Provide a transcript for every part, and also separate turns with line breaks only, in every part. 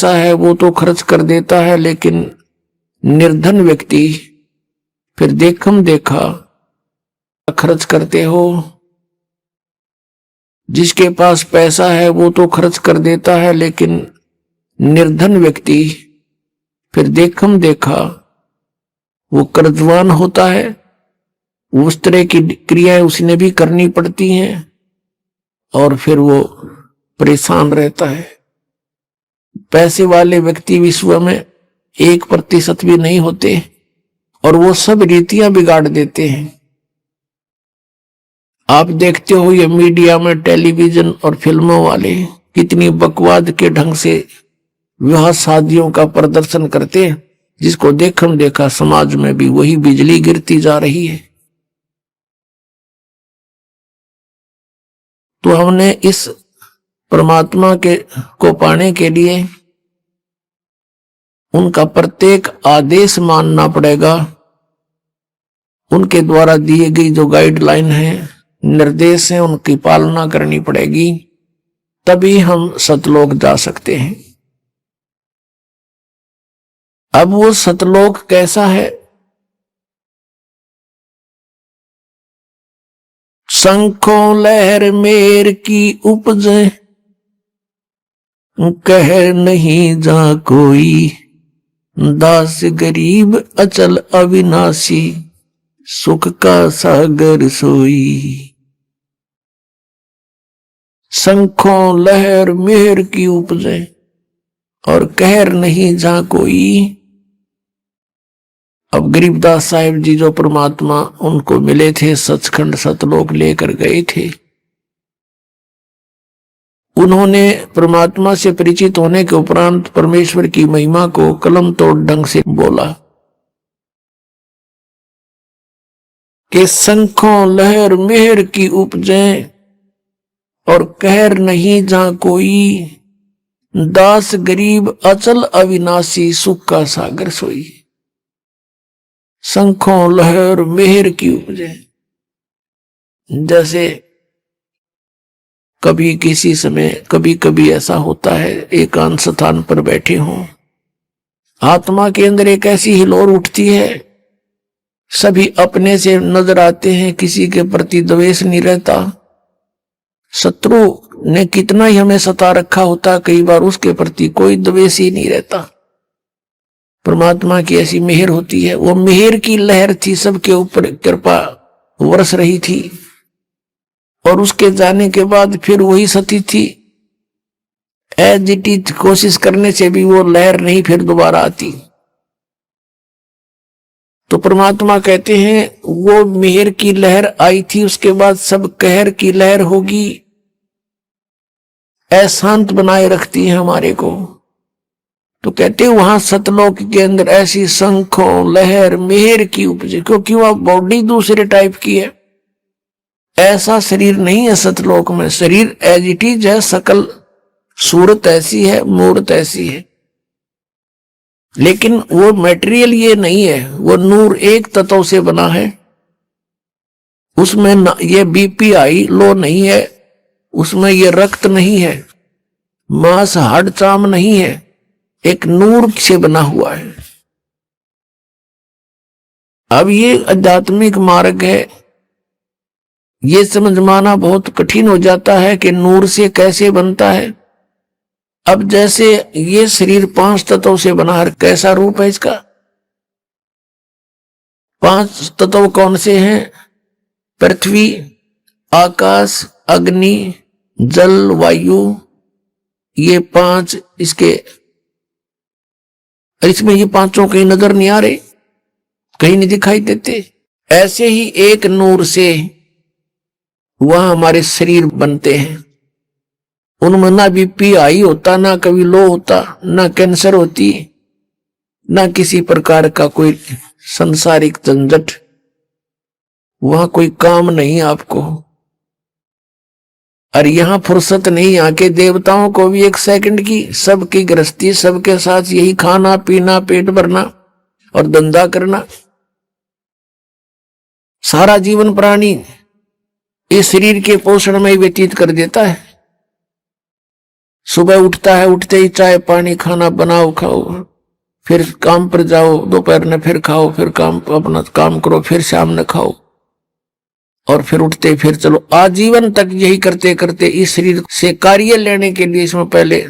पैसा है वो तो खर्च कर देता है, लेकिन निर्धन व्यक्ति फिर देखम देखा खर्च करते हो। जिसके पास पैसा है वो तो खर्च कर देता है, लेकिन निर्धन व्यक्ति फिर देखम देखा वो कर्जवान होता है। उस तरह की क्रियाएं उसने भी करनी पड़ती हैं और फिर वो परेशान रहता है। पैसे वाले व्यक्ति विश्व में 1% भी नहीं होते और वो सब रीतियां बिगाड़ देते हैं। आप देखते हो ये मीडिया में टेलीविजन और फिल्मों वाले कितनी बकवाद के ढंग से विवाह शादियों का प्रदर्शन करते हैं, जिसको देखम देखा समाज में भी वही बिजली गिरती जा रही है। तो हमने इस परमात्मा के को पाने के लिए उनका प्रत्येक आदेश मानना पड़ेगा। उनके द्वारा दिए गई जो गाइडलाइन है, निर्देश है, उनकी पालना करनी पड़ेगी, तभी हम सतलोक जा सकते हैं। अब वो सतलोक कैसा है? शंखों लहर मेर की उपज, कह नहीं जा कोई, दास गरीब अचल अविनाशी, सुख का सागर सोई। शंखों लहर मेहर की उपजे और कहर नहीं जा कोई। अब गरीबदास साहिब जी जो परमात्मा उनको मिले थे, सचखंड सतलोक लेकर गए थे, उन्होंने परमात्मा से परिचित होने के उपरांत परमेश्वर की महिमा को कलम तोड़ ढंग से बोला कि शंखों लहर मेहर की उपजे और कहर नहीं जा कोई, दास गरीब अचल अविनाशी, सुख का सागर सोई। शंखों लहर मेहर की उपजे, जैसे कभी किसी समय कभी कभी ऐसा होता है, एकांत स्थान पर बैठे हों, आत्मा के अंदर एक ऐसी हिलोर उठती है, सभी अपने से नजर आते हैं, किसी के प्रति द्वेष नहीं रहता। शत्रु ने कितना ही हमें सता रखा होता, कई बार उसके प्रति कोई द्वेष ही नहीं रहता। परमात्मा की ऐसी मेहर होती है, वो मेहर की लहर थी, सबके ऊपर कृपा बरस रही थी। और उसके जाने के बाद फिर वही सती थी, एज इट इज कोशिश करने से भी वो लहर नहीं फिर दोबारा आती। तो परमात्मा कहते हैं वो मेहर की लहर आई थी, उसके बाद सब कहर की लहर होगी, अशांत बनाए रखती है हमारे को। तो कहते वहां सतलोक के अंदर ऐसी शंखों लहर मेहर की उपजे, क्योंकि वह बॉडी दूसरे टाइप की है, ऐसा शरीर नहीं है सतलोक में। शरीर एज इट इज है, सकल सूरत ऐसी है, मूर्त ऐसी है, लेकिन वो मटेरियल ये नहीं है। वो नूर एक तत्व से बना है, उसमें ये बीपीआई लो नहीं है, उसमें ये रक्त नहीं है, मांस हाड़ चाम नहीं है, एक नूर से बना हुआ है। अब ये आध्यात्मिक मार्ग है, ये समझ माना बहुत कठिन हो जाता है कि नूर से कैसे बनता है। अब जैसे ये शरीर 5 तत्वों से बना है, कैसा रूप है इसका? 5 तत्व कौन से हैं? पृथ्वी, आकाश, अग्नि, जल, वायु, ये 5 इसके। इसमें ये पांचों कहीं नजर नहीं आ रहे, कहीं नहीं दिखाई देते। ऐसे ही एक नूर से वह हमारे शरीर बनते हैं। उनमें ना बीपी हाई होता, ना कभी लो होता, ना कैंसर होती, ना किसी प्रकार का कोई संसारिक झंझट, वहां कोई काम नहीं आपको। और यहां फुर्सत नहीं, यहाँ के देवताओं को भी 1 सेकंड की, सबकी गृहस्थी, सबके साथ यही खाना पीना, पेट भरना और धंधा करना। सारा जीवन प्राणी इस शरीर के पोषण में व्यतीत कर देता है। सुबह उठता है, उठते ही चाय पानी खाना बनाओ खाओ, फिर काम पर जाओ, दोपहर में फिर खाओ, फिर काम अपना काम करो, फिर शाम में खाओ, और फिर उठते फिर चलो, आजीवन तक यही करते करते इस शरीर से कार्य लेने के लिए इसमें पहले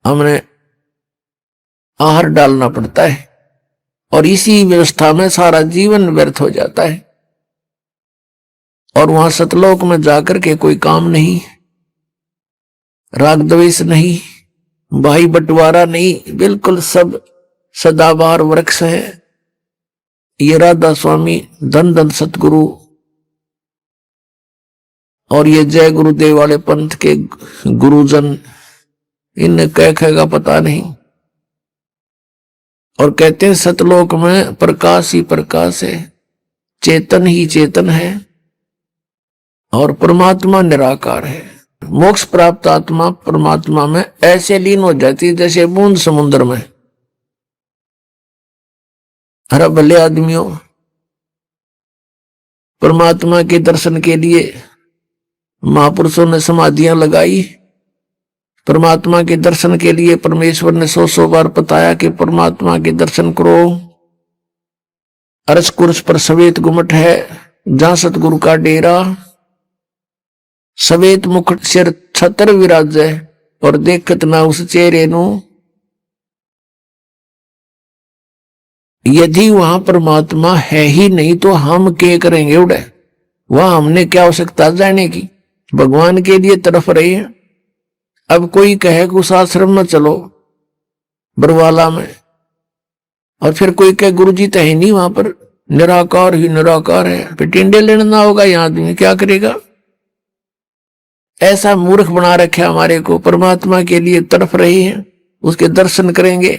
हमने आहार डालना पड़ता है, और इसी व्यवस्था में सारा जीवन व्यर्थ हो जाता है। और वहां सतलोक में जाकर के कोई काम नहीं, राग द्वेष नहीं, भाई बंटवारा नहीं, बिल्कुल सब सदाबहार वृक्ष है। ये राधा स्वामी, धन धन सतगुरु और ये जय गुरुदेव वाले पंथ के गुरुजन, इन्हें कह कहेगा पता नहीं। और कहते हैं सतलोक में प्रकाश ही प्रकाश है, चेतन ही चेतन है, और परमात्मा निराकार है। मोक्ष प्राप्त आत्मा परमात्मा में ऐसे लीन हो जाती है जैसे बूंद समुद्र में। अरे भले आदमियों, परमात्मा के दर्शन के लिए महापुरुषों ने समाधियां लगाई, परमात्मा के दर्शन के लिए परमेश्वर ने 100 बार बताया कि परमात्मा के दर्शन करो। अरस कुर्स पर सवेत गुमट है, जहां सतगुरु का डेरा, सवेत मुकुट सिर छतर विराजै, और देखत ना उस चेहरे नु। यदि वहां परमात्मा है ही नहीं तो हम क्या करेंगे उड़े, वहां हमने क्या आवश्यकता जाने की, भगवान के लिए तरफ रहे हैं। अब कोई कहे कि उस आश्रम में चलो बरवाला में, और फिर कोई कहे गुरु जी तो है नहीं वहां पर, निराकार ही निराकार है, फिर टिंडे लेना होगा, यहां आदमी क्या करेगा। ऐसा मूर्ख बना रखे हमारे को। परमात्मा के लिए तरफ रहे हैं, उसके दर्शन करेंगे,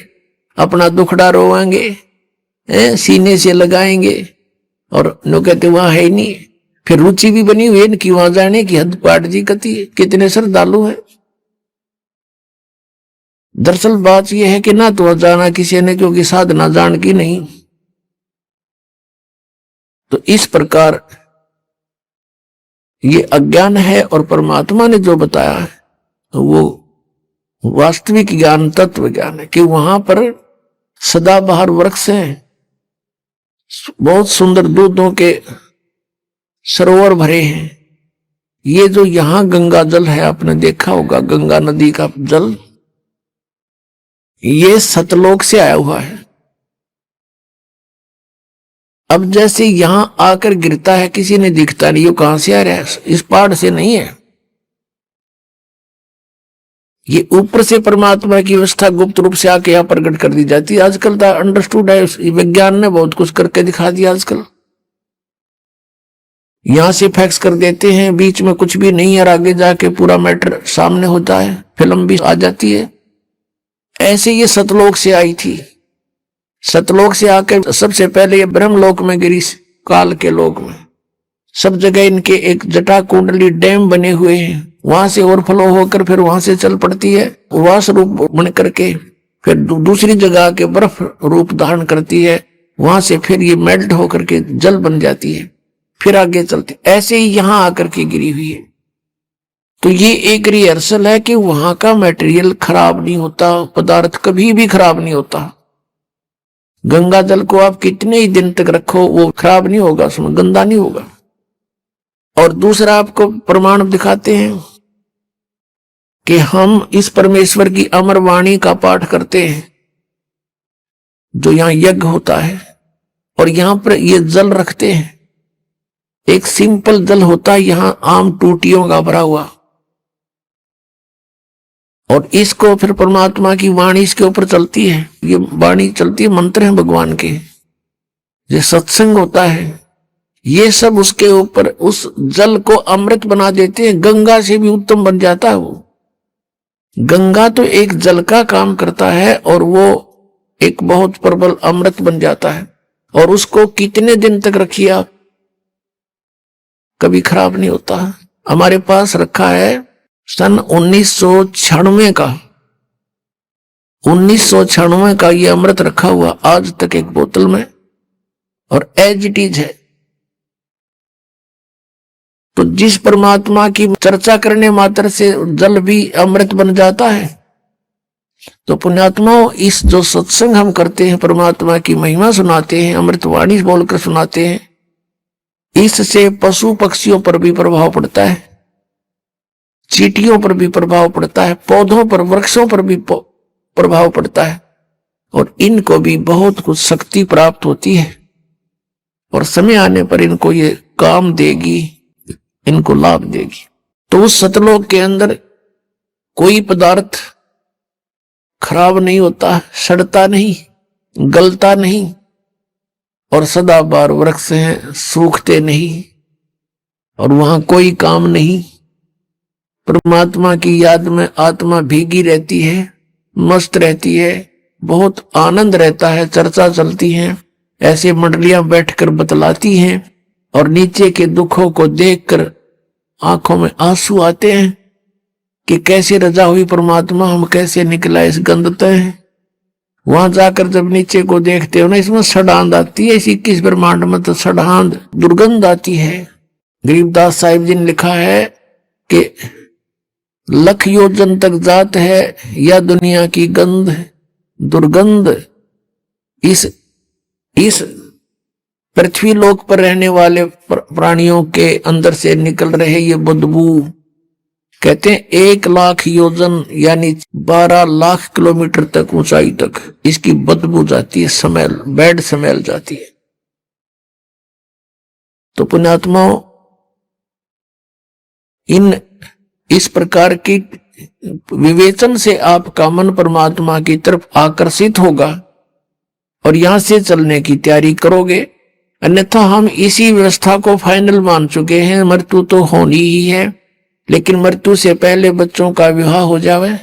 अपना दुखड़ा रोवाएंगे, सीने से लगाएंगे, और नो कहते वहां है ही नहीं। फिर रुचि भी बनी हुई है कि वहां जाने की, हद पाट जी कती कितने श्रद्धालु है। दरअसल बात यह है कि ना तो जाना किसी ने, क्योंकि साधना जान की नहीं। तो इस प्रकार ये अज्ञान है, और परमात्मा ने जो बताया है वो वास्तविक ज्ञान, तत्व ज्ञान है कि वहां पर सदाबहार वृक्ष है, बहुत सुंदर दूधों के सरोवर भरे हैं। ये जो यहां गंगा जल है, आपने देखा होगा गंगा नदी का जल, ये सतलोक से आया हुआ है। अब जैसे यहां आकर गिरता है, किसी ने दिखता नहीं, ये कहां से आ रहा है, इस पहाड़ से नहीं है। ये ऊपर से परमात्मा की व्यवस्था गुप्त रूप से आके यहां प्रकट कर दी जाती है। आजकल तो अंडरस्टूड है, विज्ञान ने बहुत कुछ करके दिखा दिया। आजकल यहां से फैक्स कर देते हैं, बीच में कुछ भी नहीं है, और आगे जाके पूरा मैटर सामने होता है, फिल्म भी आ जाती है। ऐसे ये सतलोक से आई थी। सतलोक से आकर सबसे पहले ये ब्रह्मलोक में गिरी, काल के लोक में। सब जगह इनके एक जटा कुंडली डैम बने हुए हैं, वहां से ओवरफ्लो होकर फिर वहां से चल पड़ती है, वास रूप बन करके फिर दूसरी जगह के बर्फ रूप धारण करती है, वहां से फिर ये मेल्ट होकर के जल बन जाती है, फिर आगे चलती। ऐसे ही यहां आकर के गिरी हुई है। तो ये एक रिहर्सल है कि वहां का मटेरियल खराब नहीं होता, पदार्थ कभी भी खराब नहीं होता। गंगा जल को आप कितने ही दिन तक रखो वो खराब नहीं होगा, उसमें गंदा नहीं होगा। और दूसरा आपको प्रमाण दिखाते हैं कि हम इस परमेश्वर की अमर वाणी का पाठ करते हैं, जो यहां यज्ञ होता है, और यहां पर ये जल रखते हैं। एक सिंपल जल होता है यहां आम टूटियों का भरा हुआ, और इसको फिर परमात्मा की वाणी इसके ऊपर चलती है। ये वाणी चलती है, मंत्र है भगवान के, ये सत्संग होता है, ये सब उसके ऊपर उस जल को अमृत बना देते हैं। गंगा से भी उत्तम बन जाता है वो। गंगा तो एक जल का काम करता है, और वो एक बहुत प्रबल अमृत बन जाता है। और उसको कितने दिन तक रखिए आप, कभी खराब नहीं होता। हमारे पास रखा है सन 1996 का, 1996 का ये अमृत रखा हुआ आज तक एक बोतल में, और एज इट इज है, तो जिस परमात्मा की चर्चा करने मात्र से जल भी अमृत बन जाता है, तो पुण्यात्माओं इस जो सत्संग हम करते हैं, परमात्मा की महिमा सुनाते हैं, अमृतवाणी बोलकर सुनाते हैं, इससे पशु पक्षियों पर भी प्रभाव पड़ता है, चींटियों पर भी प्रभाव पड़ता है, पौधों पर, वृक्षों पर भी प्रभाव पड़ता है, और इनको भी बहुत कुछ शक्ति प्राप्त होती है, और समय आने पर इनको ये काम देगी, इनको लाभ देगी। तो उस सतलोक के अंदर कोई पदार्थ खराब नहीं होता, सड़ता नहीं, गलता नहीं, और सदाबहार वृक्ष हैं, सूखते नहीं, और वहां कोई काम नहीं। परमात्मा की याद में आत्मा भीगी रहती है, मस्त रहती है, बहुत आनंद रहता है, चर्चा चलती है, ऐसे मंडलियां बैठकर बतलाती हैं, और नीचे के दुखों को देखकर आंखों में आंसू आते हैं कि कैसे रजा हुई परमात्मा, हम कैसे निकला इस गंदते हैं। वहां जाकर जब नीचे को देखते हो ना, इसमें सड़ांद आती है, इस 21 ब्रह्मांड में तो सड़ांद दुर्गंध आती है। गरीबदास साहिब जी ने लिखा है कि लख योजन तक जात है या दुनिया की गंध, दुर्गंध इस पृथ्वी लोक पर रहने वाले प्राणियों के अंदर से निकल रहे ये बदबू, कहते हैं 1 लाख योजन यानी 12 लाख किलोमीटर तक ऊंचाई तक इसकी बदबू जाती है, स्मेल, बैड स्मेल जाती है। तो पुण्यात्माओं, इस प्रकार की विवेचन से आपका मन परमात्मा की तरफ आकर्षित होगा और यहां से चलने की तैयारी करोगे। अन्यथा हम इसी व्यवस्था को फाइनल मान चुके हैं, मृत्यु तो होनी ही है, लेकिन मृत्यु से पहले बच्चों का विवाह हो जावे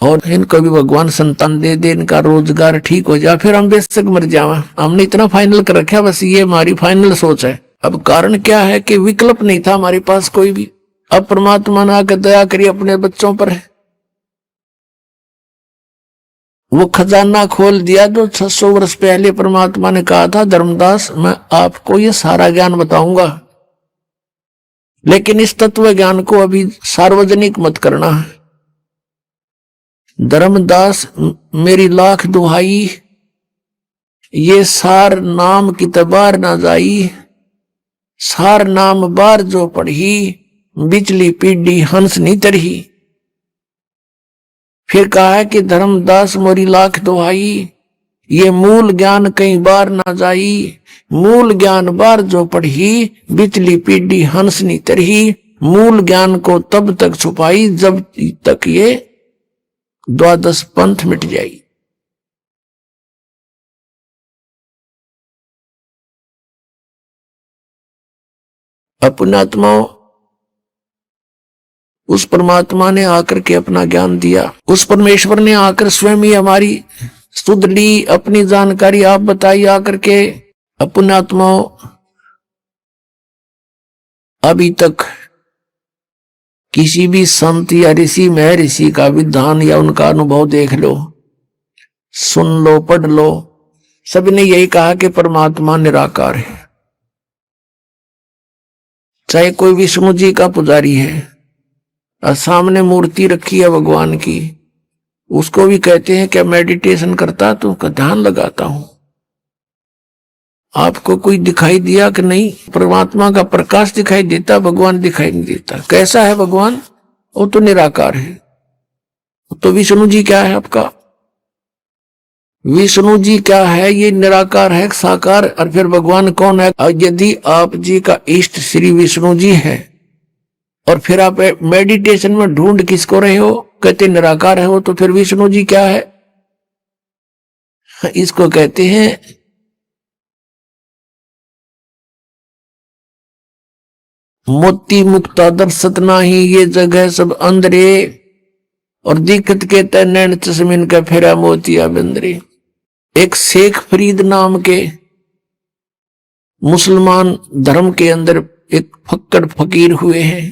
और इनको भी भगवान संतान दे दे, इनका रोजगार ठीक हो जाए, फिर हम बेशक मर जावे। हमने इतना फाइनल कर रखा, बस ये हमारी फाइनल सोच है। अब कारण क्या है कि विकल्प नहीं था हमारे पास कोई भी। अब परमात्मा ने आकर दया करी अपने बच्चों पर, वो खजाना खोल दिया जो 600 वर्ष पहले परमात्मा ने कहा था, धर्मदास मैं आपको ये सारा ज्ञान बताऊंगा, लेकिन इस तत्व ज्ञान को अभी सार्वजनिक मत करना है। धर्मदास मेरी लाख दुहाई, ये सार नाम की तबार ना जाई, सार नाम बार जो पढ़ी, बिचली पीढ़ी हंस नहीं तरही। फिर कहा है कि धर्मदास मोरी लाख दुहाई, ये मूल ज्ञान कई बार ना जाई, मूल ज्ञान बार जो पढ़ी, बिचली पीढ़ी हंस नहीं तरही। मूल ज्ञान को तब तक छुपाई जब तक ये द्वादश पंथ मिट जाई। अपनात्माओं, उस परमात्मा ने आकर के अपना ज्ञान दिया, उस परमेश्वर ने आकर स्वयं ही हमारी सुध ली, अपनी जानकारी आप बताई आकर के। अपनात्माओं, अभी तक किसी भी संत या ऋषि महर्षि का विधान या उनका अनुभव देख लो, सुन लो, पढ़ लो, सभी ने यही कहा कि परमात्मा निराकार है। चाहे कोई विष्णु जी का पुजारी है और सामने मूर्ति रखी है भगवान की, उसको भी कहते हैं क्या मेडिटेशन करता, तो ध्यान लगाता हूं। आपको कोई दिखाई दिया कि नहीं? परमात्मा का प्रकाश दिखाई देता, भगवान दिखाई नहीं देता। कैसा है भगवान? वो तो निराकार है। तो विष्णु जी क्या है आपका? विष्णु जी क्या है? ये निराकार है, साकार। और फिर भगवान कौन है? यदि आप जी का इष्ट श्री विष्णु जी है और फिर आप मेडिटेशन में ढूंढ किसको रहे हो, कहते निराकार है वो, तो फिर विष्णु जी क्या है? इसको कहते हैं मोती मुक्ता दर्शत नाही, ये जगह सब अंदरे, और दिक्कत के तैन चश्मिन का फेरा मोतिया बंदरे। एक शेख फरीद नाम के मुसलमान धर्म के अंदर एक फक्कड़ फकीर हुए हैं।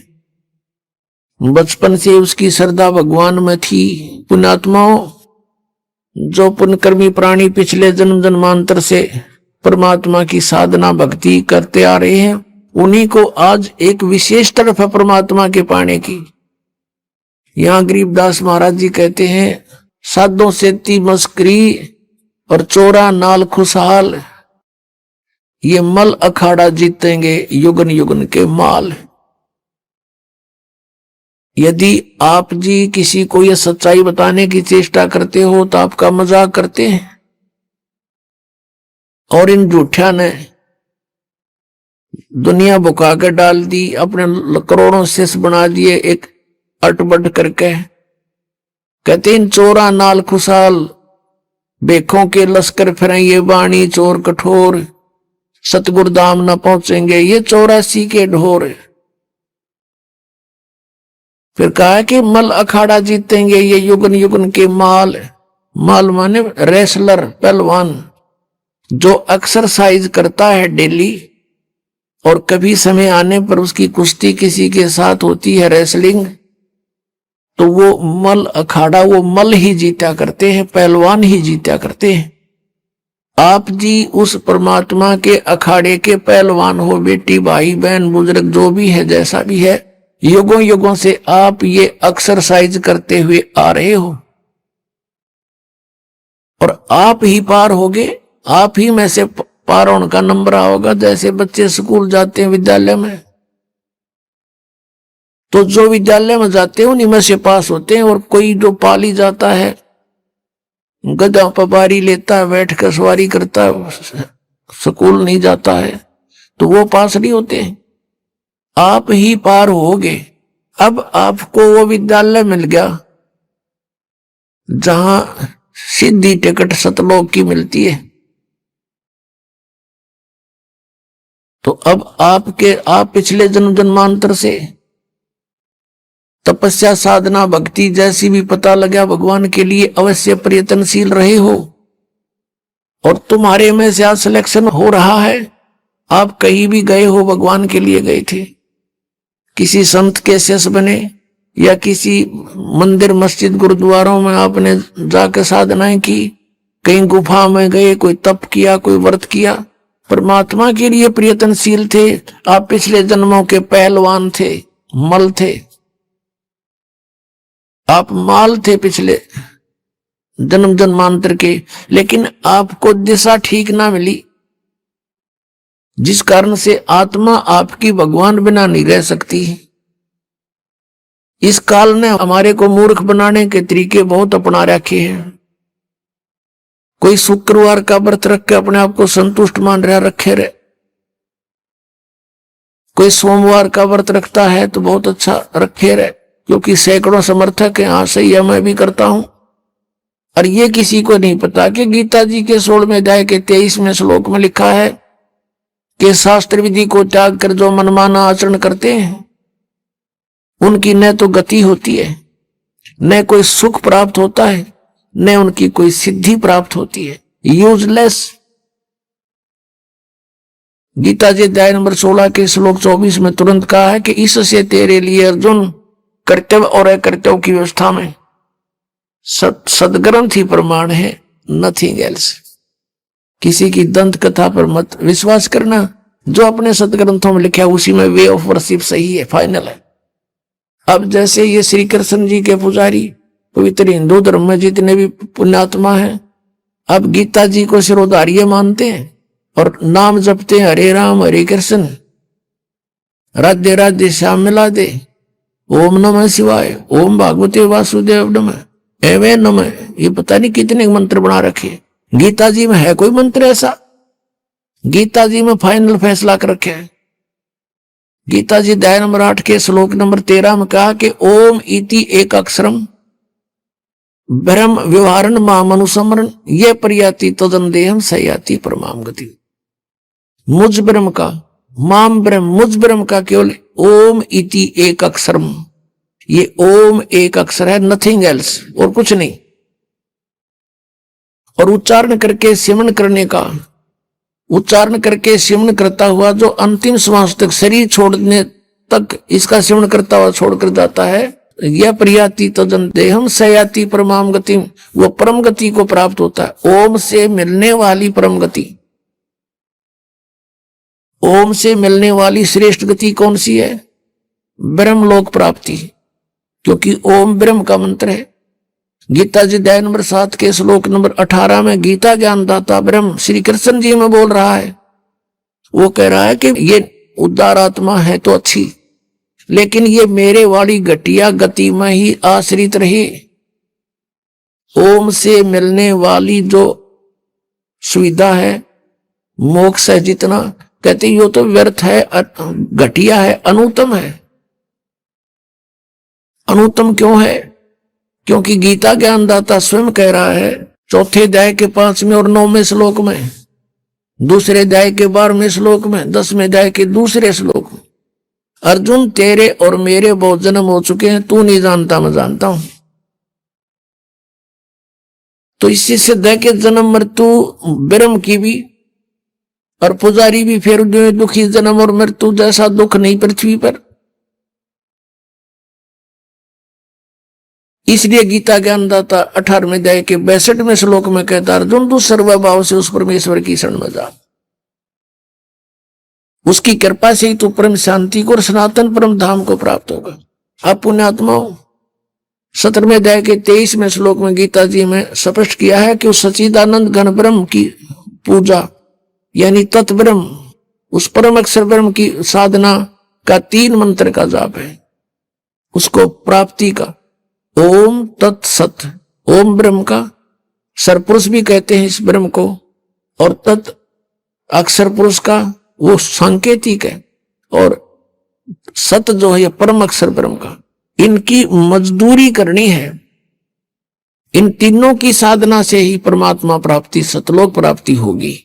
बचपन से उसकी श्रद्धा भगवान में थी। पुण्यात्माओं, जो पुण्यकर्मी प्राणी पिछले जन्म जन्मांतर से परमात्मा की साधना भक्ति करते आ रहे हैं, उन्हीं को आज एक विशेष तरफ है परमात्मा के पाने की। यहां गरीबदास महाराज जी कहते हैं, साधों से ती मस्करी और चोरा नाल खुशहाल, ये मल अखाड़ा जीतेंगे युगन युगन के माल। यदि आप जी किसी को यह सच्चाई बताने की चेष्टा करते हो तो आपका मजाक करते हैं, और इन झूठा ने दुनिया बुका कर डाल दी, अपने करोड़ों शेष बना दिए एक अटबट करके। कहते इन चोरा नाल खुशहाल, बेखों के लश्कर फिरें ये बाणी चोर कठोर, सतगुरु धाम न पहुंचेंगे ये 84 के ढोर। फिर कहा कि मल अखाड़ा जीतेंगे ये युगन युगन के माल। माल माने रेसलर, पहलवान, जो एक्सरसाइज करता है डेली, और कभी समय आने पर उसकी कुश्ती किसी के साथ होती है, रेसलिंग, तो वो मल अखाड़ा, वो मल ही जीता करते हैं, पहलवान ही जीता करते हैं। आप जी उस परमात्मा के अखाड़े के पहलवान हो, बेटी भाई बहन बुजुर्ग जो भी है, जैसा भी है, युगों युगों से आप ये एक्सरसाइज करते हुए आ रहे हो, और आप ही पार होगे, आप ही में से पार होने का नंबर आओगा। जैसे बच्चे स्कूल जाते हैं, विद्यालय में, तो जो विद्यालय में जाते हैं उन्हीं में से पास होते हैं, और कोई जो पाली जाता है, गधा पबारी लेता है, बैठ कर सवारी करता है, स्कूल नहीं जाता है, तो वो पास नहीं होते हैं। आप ही पार होगे। अब आपको वो विद्यालय मिल गया जहां सीधी टिकट सतलोक की मिलती है, तो अब आप पिछले जन्म जन्मांतर से तपस्या साधना भक्ति जैसी भी पता लगा भगवान के लिए अवश्य प्रयत्नशील रहे हो, और तुम्हारे में से आज सिलेक्शन हो रहा है। आप कहीं भी गए हो, भगवान के लिए गए थे, किसी संत के शिष्य बने, या किसी मंदिर मस्जिद गुरुद्वारों में आपने जाकर साधनाएं की, कहीं गुफा में गए, कोई तप किया, कोई व्रत किया, परमात्मा के लिए प्रयत्नशील थे। आप पिछले जन्मों के पहलवान थे, मल थे, आप माल थे पिछले जन्म जन्मांतर के, लेकिन आपको दिशा ठीक ना मिली, जिस कारण से आत्मा आपकी भगवान बिना नहीं रह सकती। इस काल ने हमारे को मूर्ख बनाने के तरीके बहुत अपना रखे हैं। कोई शुक्रवार का व्रत रख के अपने आप को संतुष्ट मान रहा, रखे रहे। कोई सोमवार का व्रत रखता है तो बहुत अच्छा, रखे रहे, क्योंकि सैकड़ों समर्थक हैं। हाँ सही है, मैं भी करता हूं। और ये किसी को नहीं पता कि गीता जी के 16वें अध्याय के 23वें श्लोक में लिखा है कि शास्त्र विधि को त्याग कर जो मनमाना आचरण करते हैं उनकी न तो गति होती है, न कोई सुख प्राप्त होता है, न उनकी कोई सिद्धि प्राप्त होती है। यूजलेस। गीता जी अध्याय नंबर 16 के श्लोक 24 में तुरंत कहा है कि इससे तेरे लिए अर्जुन कर्तव्य और अकर्तव्य की व्यवस्था में सदग्रंथ ही प्रमाण है, नथिंग एल्स। किसी की दंत कथा पर मत विश्वास करना, जो अपने सदग्रंथों में लिखा है उसी में वे ऑफ वर्शिप सही है, फाइनल है। अब जैसे ये श्री कृष्ण जी के पुजारी पवित्र हिंदू धर्म में जितने भी पुण्यात्मा हैं, अब गीता जी को सिरोधार्य मानते हैं और नाम जपते हैं, हरे राम हरे कृष्ण राधे राधे श्याम मिला दे, ओम नमः शिवाय, ओम भागवते वासुदेव नमः, एवे नमः। ये पता नहीं कितने मंत्र बना रखे। गीता जी में है कोई मंत्र ऐसा? गीता जी में फाइनल फैसला कर रखे है। गीता जी अध्याय नंबर 8 के श्लोक नंबर 13 में कहा कि ओम इति एक अक्षरम ब्रह्म व्यवहारण मामनुसमरण ये प्रयाति तदन देहम सयाति परमाम गति। मुझ ब्रह्म का, माम ब्रह्म, मुझ ब्रह्म का केवल ओम इति एक अक्षरम, ये ओम एक अक्षर है, नथिंग एल्स, और कुछ नहीं। और उच्चारण करके सिमरण करने का, उच्चारण करके सिमरण करता हुआ जो अंतिम श्वास तक, शरीर छोड़ने तक इसका सिमरण करता हुआ छोड़कर जाता है, यह प्रयाति तदन देहम सयाति परमाम गति, वो परम गति को प्राप्त होता है। ओम से मिलने वाली परम गति, ओम से मिलने वाली श्रेष्ठ गति कौन सी है? ब्रह्मलोक प्राप्ति, क्योंकि ओम ब्रह्म का मंत्र है। गीता जी अध्याय नंबर 7 के श्लोक नंबर 18 में गीता ज्ञानदाता ब्रह्म श्री कृष्ण जी में बोल रहा है। वो कह रहा है कि ये उदार आत्मा है तो अच्छी, लेकिन ये मेरे वाली घटिया गति में ही आश्रित रहे। ओम से मिलने वाली जो सुविधा है, मोक्ष है, जितना कहते यो तो व्यर्थ है, घटिया है, अनुत्तम है। अनुत्तम क्यों है? क्योंकि गीता ज्ञानदाता स्वयं कह रहा है चौथे अध्याय के 5वें और 9वें श्लोक में, दूसरे अध्याय के 12वें श्लोक में, 10वें अध्याय के दूसरे श्लोक में, अर्जुन तेरे और मेरे बहुत जन्म हो चुके हैं, तू नहीं जानता मैं जानता हूं। तो इससे सिद्ध है कि जन्म मृत्यु ब्रह्म की भी और पुजारी भी फिर दुखी, जन्म और मृत्यु जैसा दुख नहीं पृथ्वी पर। इसलिए गीता ज्ञानदाता 18वें अध्याय के 62वें श्लोक में कहता अर्जुन तू सर्वभाव से उस परमेश्वर की शरण में जा, उसकी कृपा से ही तू परम शांति को और सनातन परम धाम को प्राप्त होगा। आप पुण्यात्माओं 17वें अध्याय के 23वें श्लोक में गीता जी में स्पष्ट किया है कि उस सच्चिदानंद घन ब्रह्म की पूजा यानी तत्ब्रह्म, उस परम अक्षर ब्रह्म की साधना का 3 मंत्र का जाप है, उसको प्राप्ति का। ओम तत्सत, ओम ब्रह्म का सरपुरुष भी कहते हैं इस ब्रह्म को, और तत् अक्षर पुरुष का वो सांकेतिक है, और सत जो है परम अक्षर ब्रह्म का। इनकी मजदूरी करनी है। इन तीनों की साधना से ही परमात्मा प्राप्ति, सतलोक प्राप्ति होगी।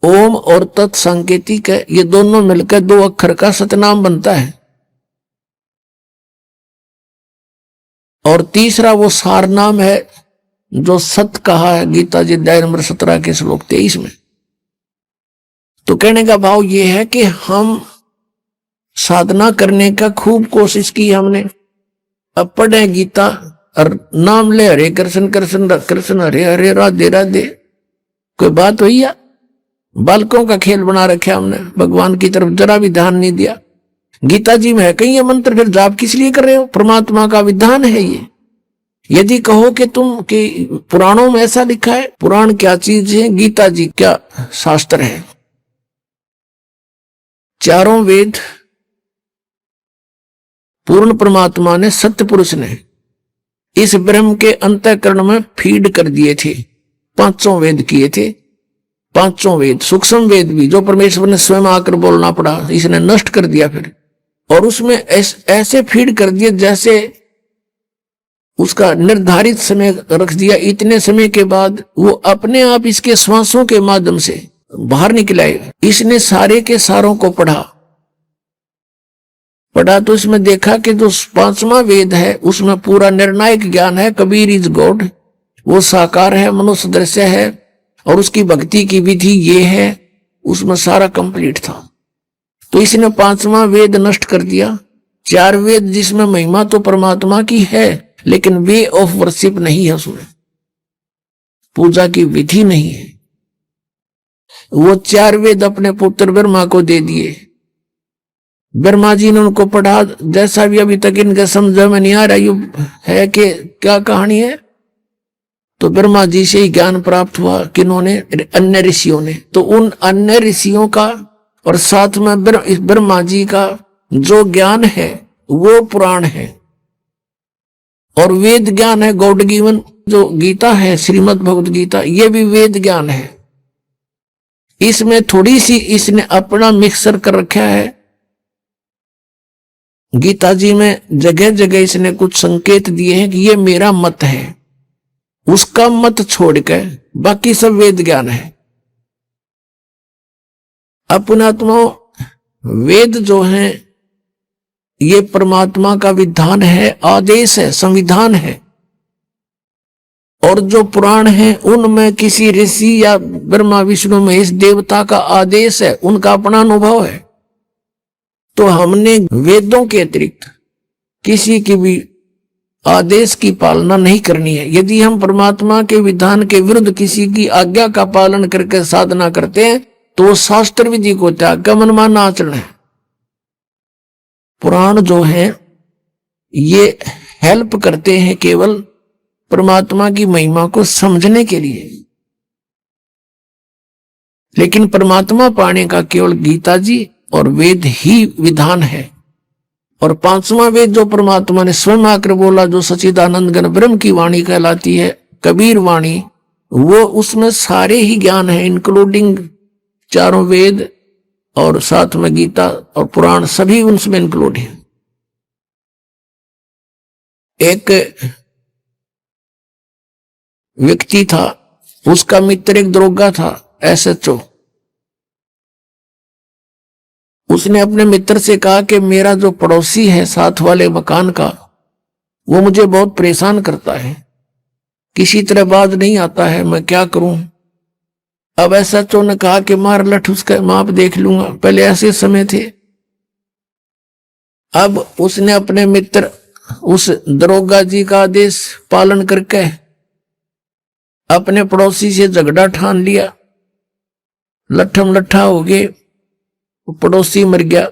ओम और तत् सांकेतिक है, ये दोनों मिलकर 2 अक्षर का सतनाम बनता है। और तीसरा वो सार नाम है जो सत कहा है गीता जी अध्याय नंबर 17 के श्लोक 23 में। तो कहने का भाव ये है कि हम साधना करने का खूब कोशिश की हमने, अब पढ़े गीता और नाम ले हरे कृष्ण कृष्ण कृष्ण हरे हरे राधे राधे, कोई बात हुई या? बालकों का खेल बना रखा हमने, भगवान की तरफ जरा भी ध्यान नहीं दिया। गीता जी में है कहीं ये मंत्र, फिर जाप किस लिए कर रहे हो? परमात्मा का विधान है ये। यदि कहो कि तुम कि पुराणों में ऐसा लिखा है, पुराण क्या चीज है, गीता जी क्या शास्त्र है। चारों वेद पूर्ण परमात्मा ने, सत्य पुरुष ने इस ब्रह्म के अंतःकरण में फीड कर दिए थे। 5 वेद किए थे, 5 वेद, सूक्ष्म वेद भी जो परमेश्वर ने स्वयं आकर बोलना पड़ा, इसने नष्ट कर दिया फिर। और उसमें ऐसे फीड कर दिया जैसे उसका निर्धारित समय रख दिया, इतने समय के बाद वो अपने आप इसके श्वासों के माध्यम से बाहर निकलाए। इसने सारे के सारों को पढ़ा तो इसमें देखा कि जो 5वां वेद है उसमें पूरा निर्णायक ज्ञान है, कबीर इज गॉड, वो साकार है, मनुष्य दृश्य है, और उसकी भक्ति की विधि ये है, उसमें सारा कंप्लीट था। तो इसने 5वां वेद नष्ट कर दिया। 4 वेद जिसमें महिमा तो परमात्मा की है, लेकिन वे ऑफ वर्शिप नहीं है, उसमें पूजा की विधि नहीं है। वो 4 वेद अपने पुत्र ब्रह्मा को दे दिए। ब्रह्मा जी ने उनको पढ़ा, जैसा भी अभी तक इनके समझ में नहीं आ रहा है कि क्या कहानी है। तो ब्रह्मा जी से ही ज्ञान प्राप्त हुआ, किन्होंने? अन्य ऋषियों ने। तो उन अन्य ऋषियों का और साथ में ब्रह्मा जी का जो ज्ञान है वो पुराण है, और वेद ज्ञान है गॉड गिवन। जो गीता है, श्रीमद् भगवद गीता, ये भी वेद ज्ञान है। इसमें थोड़ी सी इसने अपना मिक्सर कर रखा है। गीता जी में जगह जगह इसने कुछ संकेत दिए हैं कि ये मेरा मत है, उसका मत छोड़कर बाकी सब वेद ज्ञान है। अपनात्माओं, वेद जो है ये परमात्मा का विधान है, आदेश है, संविधान है। और जो पुराण है उनमें किसी ऋषि या ब्रह्मा विष्णु महेश देवता का आदेश है, उनका अपना अनुभव है। तो हमने वेदों के अतिरिक्त किसी की भी आदेश की पालना नहीं करनी है। यदि हम परमात्मा के विधान के विरुद्ध किसी की आज्ञा का पालन करके साधना करते हैं तो शास्त्र विधि को त्याग कर मनमाना आचरण है। पुराण जो है ये हेल्प करते हैं केवल परमात्मा की महिमा को समझने के लिए, लेकिन परमात्मा पाने का केवल गीता जी और वेद ही विधान है। और पांचवा वेद जो परमात्मा ने स्वयं आकर बोला, जो सच्चिदानंद घन ब्रह्म की वाणी कहलाती है, कबीर वाणी, वो उसमें सारे ही ज्ञान है, इंक्लूडिंग चारों वेद और साथ में गीता और पुराण, सभी उसमें इंक्लूड है। एक व्यक्ति था, उसका मित्र एक दरोगा था, SHO। उसने अपने मित्र से कहा कि मेरा जो पड़ोसी है साथ वाले मकान का, वो मुझे बहुत परेशान करता है, किसी तरह बाज नहीं आता है, मैं क्या करूं। अब SHO ने कहा कि मार लठ उसका माप देख लूंगा। पहले ऐसे समय थे। अब उसने अपने मित्र उस दरोगा जी का आदेश पालन करके अपने पड़ोसी से झगड़ा ठान लिया, लट्ठम लट्ठा हो गए, पड़ोसी मर गया।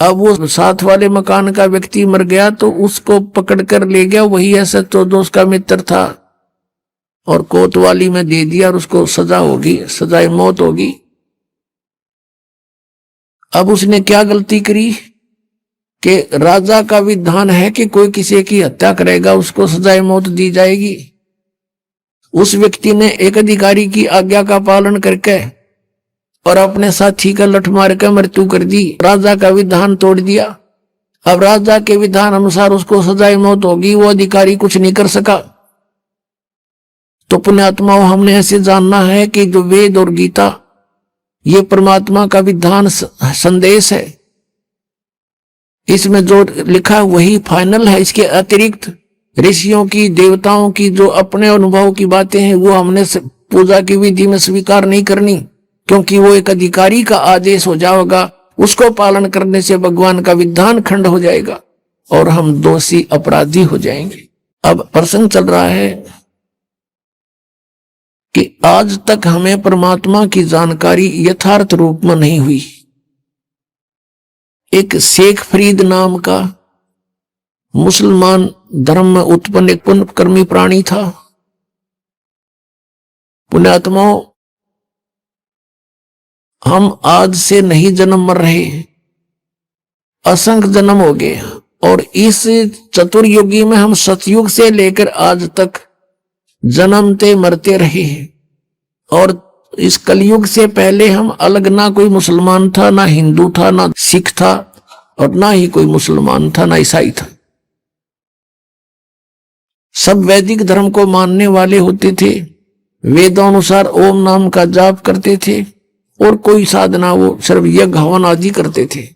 अब वो साथ वाले मकान का व्यक्ति मर गया तो उसको पकड़कर ले गया वही SHO जो उसका मित्र था, और कोतवाली में दे दिया और उसको सजा होगी, सजाए मौत होगी। अब उसने क्या गलती करी कि राजा का विधान है कि कोई किसी की हत्या करेगा उसको सजाए मौत दी जाएगी। उस व्यक्ति ने एक अधिकारी की आज्ञा का पालन करके और अपने साथी का लठ मार कर मृत्यु कर दी, राजा का विधान तोड़ दिया। अब राजा के विधान अनुसार उसको सजाए मौत होगी, वो अधिकारी कुछ नहीं कर सका। तो पुण्यात्माओं, हमने ऐसे जानना है कि जो वेद और गीता ये परमात्मा का विधान संदेश है, इसमें जो लिखा वही फाइनल है। इसके अतिरिक्त ऋषियों की, देवताओं की जो अपने अनुभव की बातें हैं वो हमने पूजा की विधि में स्वीकार नहीं करनी, क्योंकि वो एक अधिकारी का आदेश हो जाएगा, उसको पालन करने से भगवान का विधान खंड हो जाएगा और हम दोषी अपराधी हो जाएंगे। अब प्रश्न चल रहा है कि आज तक हमें परमात्मा की जानकारी यथार्थ रूप में नहीं हुई। एक शेख फरीद नाम का मुसलमान धर्म में उत्पन्न एक पुण्यकर्मी प्राणी था। पुण्यात्माओं, हम आज से नहीं जन्म मर रहे, असंख्य जन्म हो गए, और इस चतुर्युगी में हम सतयुग से लेकर आज तक जन्मते मरते रहे हैं। और इस कलयुग से पहले हम अलग, ना कोई मुसलमान था, ना हिंदू था, ना सिख था, और ना ही कोई मुसलमान था, ना ईसाई था। सब वैदिक धर्म को मानने वाले होते थे, वेदानुसार ओम नाम का जाप करते थे, और कोई साधना वो सिर्फ यज्ञ हवन आदि करते थे।